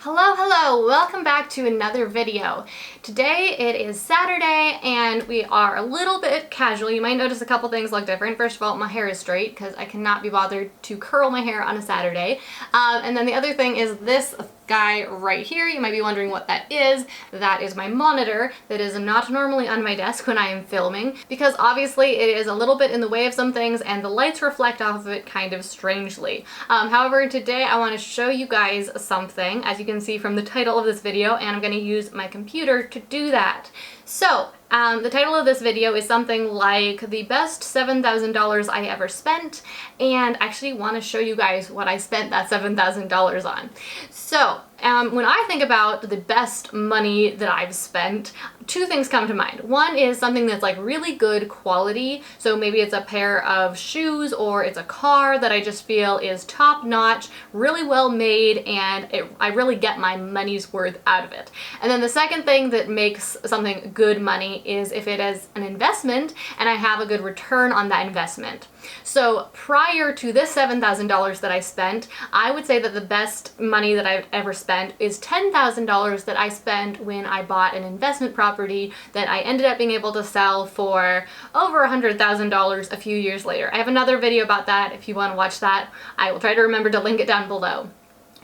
Hello, welcome back to another video. Today it is Saturday and we are a little bit casual. You might notice a couple things look different. First of all, my hair is straight because I cannot be bothered to curl my hair on a Saturday. And then the other thing is this guy right here. You might be wondering what that is. That is my monitor that is not normally on my desk when I am filming because obviously it is a little bit in the way of some things and the lights reflect off of it kind of strangely. However, today I want to show you guys something, as you can see from the title of this video, and I'm going to use my computer to do that. So, the title of this video is something like the best $7,000 I ever spent, and I actually want to show you guys what I spent that $7,000 on. So, when I think about the best money that I've spent, two things come to mind. One is something that's like really good quality, so maybe it's a pair of shoes or it's a car that I just feel is top-notch, really well made, and I really get my money's worth out of it. And then the second thing that makes something good money is if it is an investment and I have a good return on that investment. So prior to this $7,000 that I spent, I would say that the best money that I've ever spent is $10,000 that I spent when I bought an investment property that I ended up being able to sell for over $100,000 a few years later. I have another video about that if you want to watch that. I will try to remember to link it down below.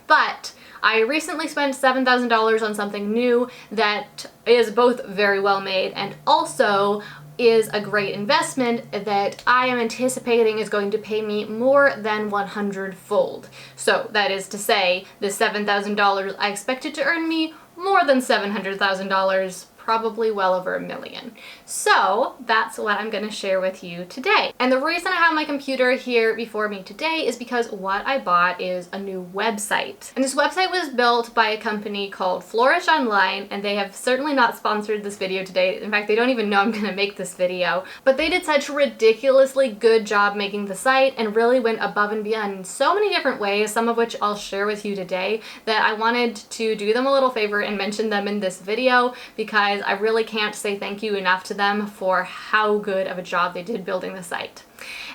But I recently spent $7,000 on something new that is both very well made and also is a great investment that I am anticipating is going to pay me more than 100-fold. So that is to say, the $7,000 I expected to earn me more than $700,000, probably well over $1 million. So that's what I'm going to share with you today. And the reason I have my computer here before me today is because what I bought is a new website. And this website was built by a company called Flourish Online, and they have certainly not sponsored this video today. In fact, they don't even know I'm going to make this video. But they did such a ridiculously good job making the site and really went above and beyond in so many different ways, some of which I'll share with you today, that I wanted to do them a little favor and mention them in this video because I really can't say thank you enough to them for how good of a job they did building the site.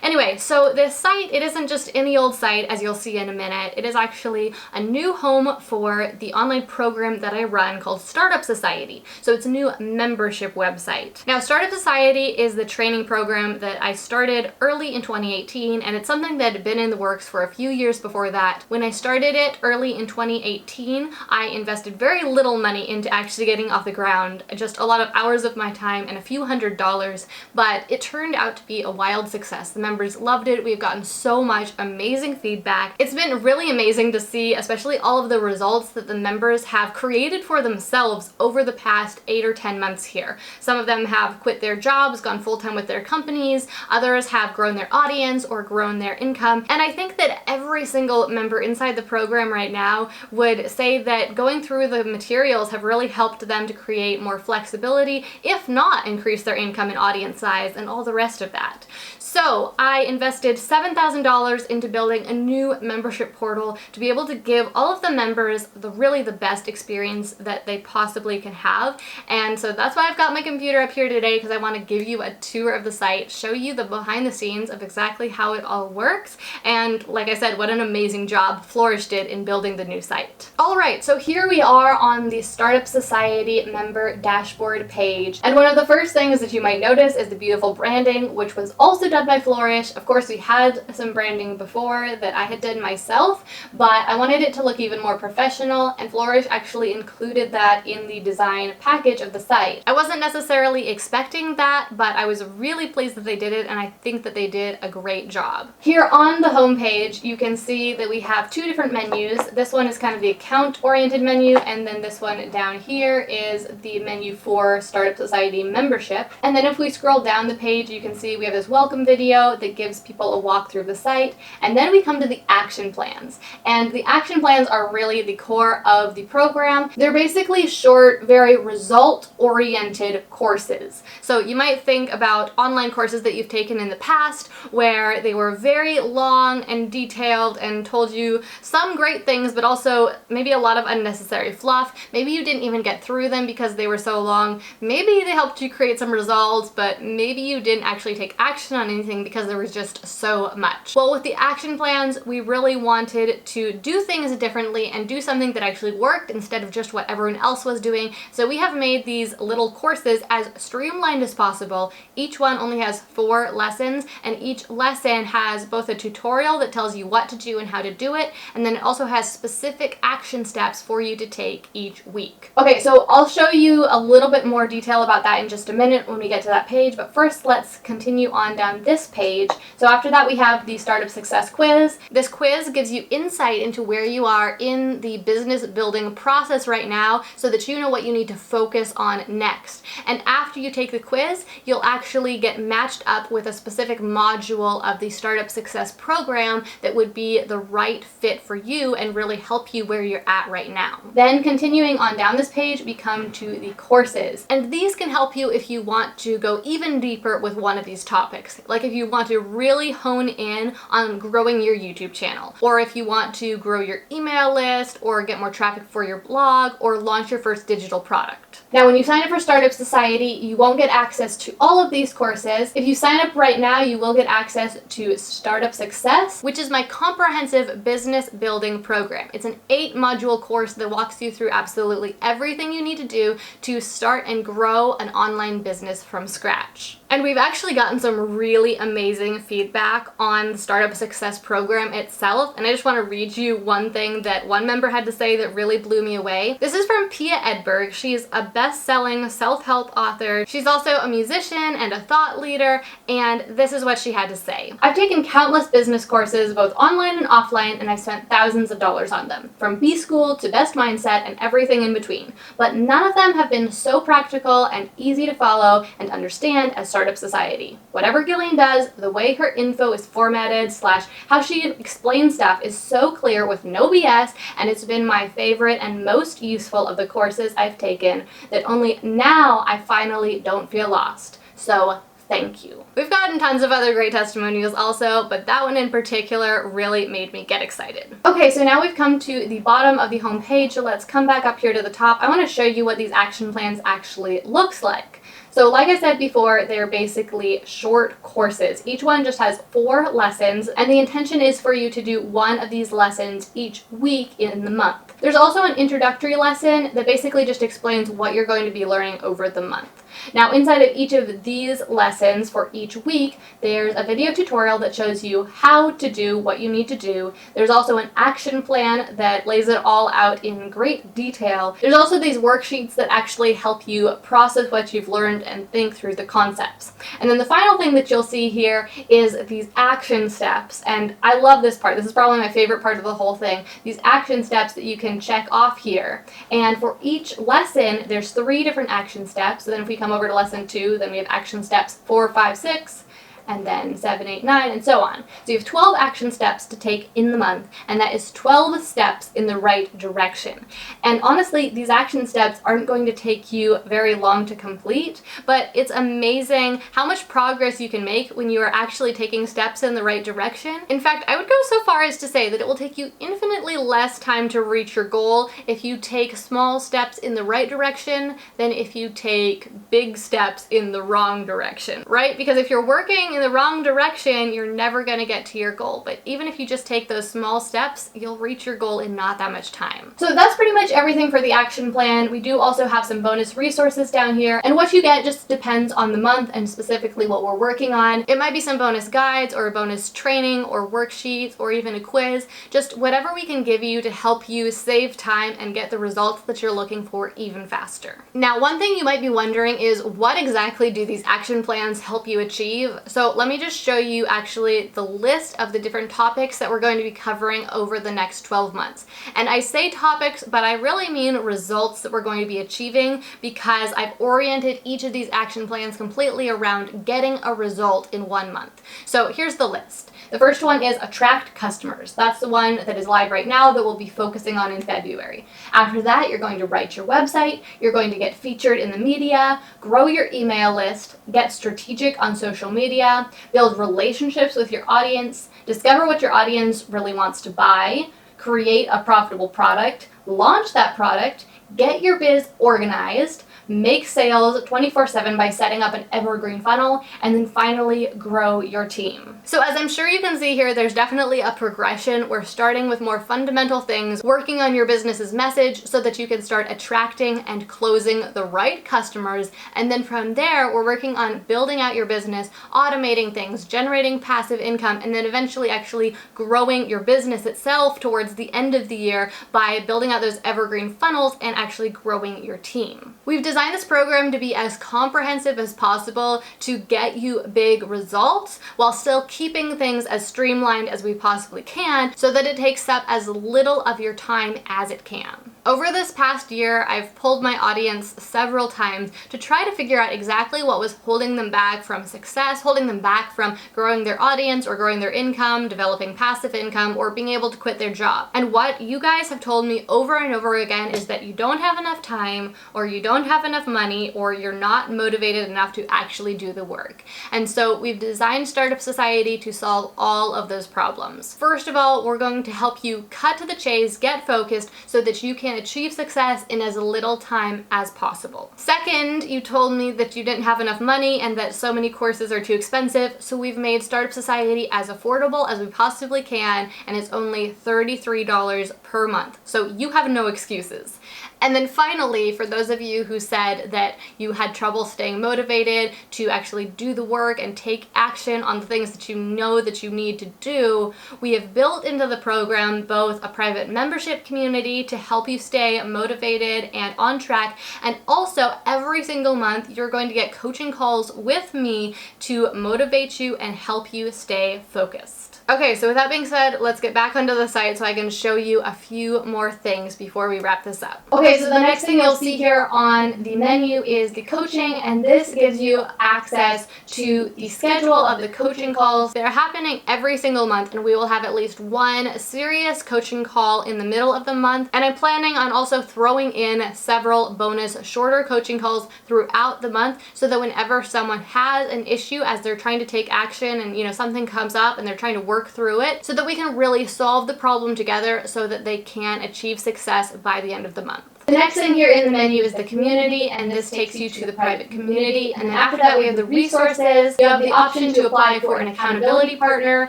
Anyway, so this site, it isn't just any old site, as you'll see in a minute. It is actually a new home for the online program that I run called Startup Society. So it's a new membership website. Now, Startup Society is the training program that I started early in 2018, and it's something that had been in the works for a few years before that. When I started it early in 2018, I invested very little money into actually getting off the ground, just a lot of hours of my time and a few $100s, but it turned out to be a wild success. The members loved it. We've gotten so much amazing feedback. It's been really amazing to see, especially all of the results that the members have created for themselves over the past 8 or 10 months here. Some of them have quit their jobs, gone full-time with their companies. Others have grown their audience or grown their income. And I think that every single member inside the program right now would say that going through the materials have really helped them to create more flexibility, if not increase their income and audience size and all the rest of that. So I invested $7,000 into building a new membership portal to be able to give all of the members really the best experience that they possibly can have. And so that's why I've got my computer up here today, because I want to give you a tour of the site, show you the behind the scenes of exactly how it all works. And like I said, what an amazing job Flourish did in building the new site. All right, so here we are on the Startup Society member dashboard page. And one of the first things that you might notice is the beautiful branding, which was also done by Flourish. Of course, we had some branding before that I had done myself, but I wanted it to look even more professional, and Flourish actually included that in the design package of the site. I wasn't necessarily expecting that, but I was really pleased that they did it, and I think that they did a great job. Here on the home page, you can see that we have two different menus. This one is kind of the account-oriented menu, and then this one down here is the menu for Startup Society membership. And then if we scroll down the page, you can see we have this welcome video that gives people a walk through the site, and then we come to the action plans. And the action plans are really the core of the program. They're basically short, very result-oriented courses. So you might think about online courses that you've taken in the past where they were very long and detailed and told you some great things, but also maybe a lot of unnecessary fluff. Maybe you didn't even get through them because they were so long. Maybe they helped you create some results, but maybe you didn't actually take action on anything because there was just so much. Well, with the action plans, we really wanted to do things differently and do something that actually worked instead of just what everyone else was doing. So we have made these little courses as streamlined as possible. Each one only has 4 lessons, and each lesson has both a tutorial that tells you what to do and how to do it, and then it also has specific action steps for you to take each week. Okay, so I'll show you a little bit more detail about that in just a minute when we get to that page, but first let's continue on down this page. So after that we have the Startup Success Quiz. This quiz gives you insight into where you are in the business building process right now so that you know what you need to focus on next. And after you take the quiz, you'll actually get matched up with a specific module of the Startup Success program that would be the right fit for you and really help you where you're at right now. Then continuing on down this page, we come to the courses. And these can help you if you want to go even deeper with one of these topics. Like if you want to really hone in on growing your YouTube channel, or if you want to grow your email list, or get more traffic for your blog, or launch your first digital product. Now, when you sign up for Startup Society, you won't get access to all of these courses. If you sign up right now, you will get access to Startup Success, which is my comprehensive business building program. It's an 8-module course that walks you through absolutely everything you need to do to start and grow an online business from scratch. And we've actually gotten some really amazing feedback on the Startup Success program itself, and I just want to read you one thing that one member had to say that really blew me away. This is from Pia Edberg. She's a best-selling self-help author. She's also a musician and a thought leader, and this is what she had to say. I've taken countless business courses, both online and offline, and I've spent thousands of dollars on them, from B-School to Best Mindset and everything in between. But none of them have been so practical and easy to follow and understand as Startup Society. Whatever Gillian does, the way her info is formatted / how she explains stuff is so clear with no BS, and it's been my favorite and most useful of the courses I've taken that only now I finally don't feel lost. So thank you. We've gotten tons of other great testimonials also, but that one in particular really made me get excited. Okay, so now we've come to the bottom of the home page, so let's come back up here to the top. I want to show you what these action plans actually looks like. So like I said before, they're basically short courses. Each one just has 4 lessons, and the intention is for you to do one of these lessons each week in the month. There's also an introductory lesson that basically just explains what you're going to be learning over the month. Now, inside of each of these lessons for each week, there's a video tutorial that shows you how to do what you need to do. There's also an action plan that lays it all out in great detail. There's also these worksheets that actually help you process what you've learned and think through the concepts. And then the final thing that you'll see here is these action steps. And I love this part. This is probably my favorite part of the whole thing. These action steps that you can check off here. And for each lesson, there's 3 different action steps. So then if we come over to lesson 2, then we have action steps 4, 5, 6, and then 7, 8, 9, and so on. So you have 12 action steps to take in the month, and that is 12 steps in the right direction. And honestly, these action steps aren't going to take you very long to complete, but it's amazing how much progress you can make when you are actually taking steps in the right direction. In fact, I would go so far as to say that it will take you infinitely less time to reach your goal if you take small steps in the right direction than if you take big steps in the wrong direction, right? Because if you're working in the wrong direction, you're never going to get to your goal. But even if you just take those small steps, you'll reach your goal in not that much time. So that's pretty much everything for the action plan. We do also have some bonus resources down here, and what you get just depends on the month and specifically what we're working on. It might be some bonus guides or a bonus training or worksheets or even a quiz, just whatever we can give you to help you save time and get the results that you're looking for even faster. Now, one thing you might be wondering is, what exactly do these action plans help you achieve? So let me just show you actually the list of the different topics that we're going to be covering over the next 12 months. And I say topics, but I really mean results that we're going to be achieving, because I've oriented each of these action plans completely around getting a result in 1 month. So here's the list. The first one is attract customers. That's the one that is live right now that we'll be focusing on in February. After that, you're going to write your website, you're going to get featured in the media, grow your email list, get strategic on social media, build relationships with your audience, discover what your audience really wants to buy, create a profitable product, launch that product, get your biz organized, make sales 24/7 by setting up an evergreen funnel, and then finally grow your team. So as I'm sure you can see here, there's definitely a progression. We're starting with more fundamental things, working on your business's message so that you can start attracting and closing the right customers. And then from there, we're working on building out your business, automating things, generating passive income, and then eventually actually growing your business itself towards the end of the year by building out those evergreen funnels and actually growing your team. We've designed this program to be as comprehensive as possible to get you big results while still keeping things as streamlined as we possibly can so that it takes up as little of your time as it can. Over this past year, I've pulled my audience several times to try to figure out exactly what was holding them back from success, holding them back from growing their audience or growing their income, developing passive income, or being able to quit their job. And what you guys have told me over and over again is that you don't have enough time, or you don't have enough money, or you're not motivated enough to actually do the work. And so we've designed Startup Society to solve all of those problems. First of all, we're going to help you cut to the chase, get focused, so that you can achieve success in as little time as possible. Second, you told me that you didn't have enough money and that so many courses are too expensive, so we've made Startup Society as affordable as we possibly can, and it's only $33 per month. So you have no excuses. And then finally, for those of you who said that you had trouble staying motivated to actually do the work and take action on the things that you know that you need to do, we have built into the program both a private membership community to help you stay motivated and on track, and also every single month you're going to get coaching calls with me to motivate you and help you stay focused. Okay, so with that being said, let's get back onto the site so I can show you a few more things before we wrap this up. Okay, so the next thing you'll see here on the menu is the coaching, and this gives you access to the schedule of the coaching calls. They're happening every single month, and we will have at least one serious coaching call in the middle of the month, and I'm planning on also throwing in several bonus shorter coaching calls throughout the month so that whenever someone has an issue as they're trying to take action and something comes up and they're trying to work through it, so that we can really solve the problem together so that they can achieve success by the end of the month. The next thing here in the menu is the community, and this takes you to the private community. And then after that, we have the resources. You have the option to apply for an accountability partner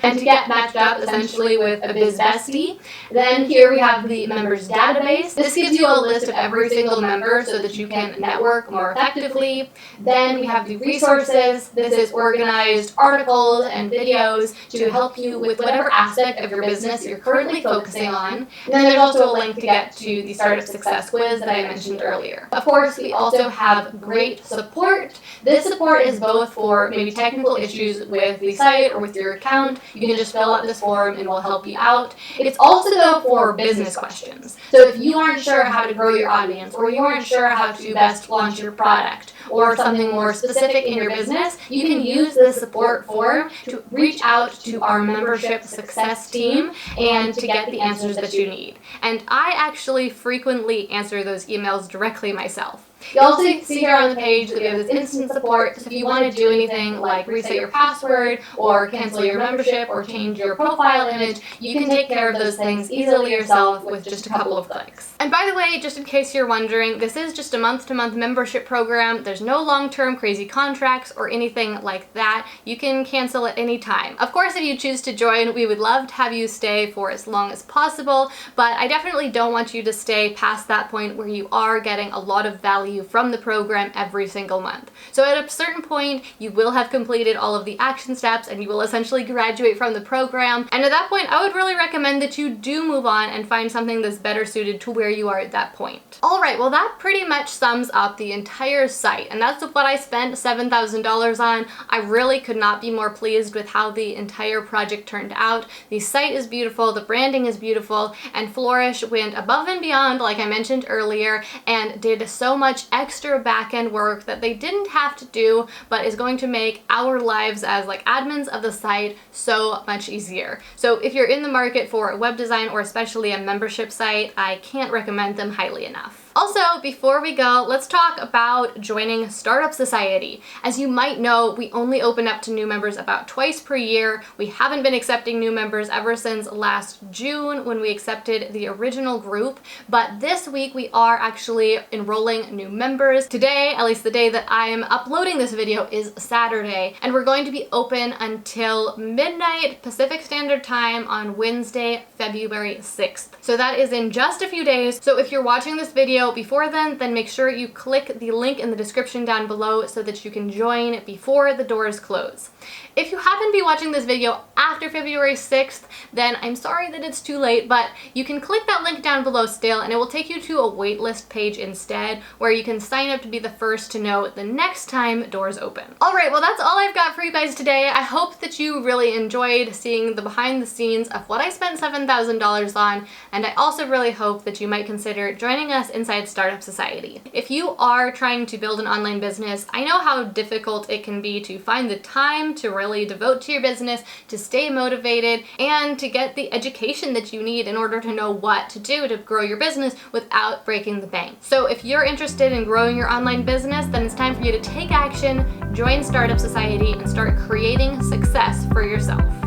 and to get matched up essentially with a biz bestie. Then here we have the members database. This gives you a list of every single member so that you can network more effectively. Then we have the resources. This is organized articles and videos to help you with whatever aspect of your business you're currently focusing on. And then there's also a link to get to the Startup Success Quiz that I mentioned earlier. Of course, we also have great support. This support is both for maybe technical issues with the site or with your account. You can just fill out this form and we'll help you out. It's also though for business questions. So if you aren't sure how to grow your audience, or you aren't sure how to best launch your product, or something more specific in your business, you can use the support form to reach out to our membership success team and to get the answers that you need. And I actually frequently answer those emails directly myself. You also see here on the page that we have this instant support, so if you want to do anything like reset your password or cancel your membership or change your profile image, you can take care of those things easily yourself with just a couple of clicks. And by the way, just in case you're wondering, this is just a month-to-month membership program. There's no long-term crazy contracts or anything like that. You can cancel at any time. Of course, if you choose to join, we would love to have you stay for as long as possible, but I definitely don't want you to stay past that point where you are getting a lot of value from the program every single month. So at a certain point, you will have completed all of the action steps and you will essentially graduate from the program. And at that point, I would really recommend that you do move on and find something that's better suited to where you are at that point. All right, well, that pretty much sums up the entire site, and that's what I spent $7,000 on. I really could not be more pleased with how the entire project turned out. The site is beautiful, the branding is beautiful, and Flourish went above and beyond, like I mentioned earlier, and did so much much extra back-end work that they didn't have to do, but is going to make our lives as like admins of the site so much easier. So if you're in the market for a web design or especially a membership site, I can't recommend them highly enough. Also, before we go, let's talk about joining Startup Society. As you might know, we only open up to new members about twice per year. We haven't been accepting new members ever since last June when we accepted the original group, but this week we are actually enrolling new members. Today, at least the day that I am uploading this video, is Saturday, and we're going to be open until midnight Pacific Standard Time on Wednesday, February 6th. So that is in just a few days. So if you're watching this video before then make sure you click the link in the description down below so that you can join before the doors close. If you happen to be watching this video after February 6th, then I'm sorry that it's too late, but you can click that link down below still, and it will take you to a waitlist page instead, where you can sign up to be the first to know the next time doors open. All right, well, that's all I've got for you guys today. I hope that you really enjoyed seeing the behind the scenes of what I spent $7,000 on, and I also really hope that you might consider joining us inside Startup Society. If you are trying to build an online business, I know how difficult it can be to find the time to really devote to your business, to stay motivated, and to get the education that you need in order to know what to do to grow your business without breaking the bank. So if you're interested in growing your online business, then it's time for you to take action, join Startup Society, and start creating success for yourself.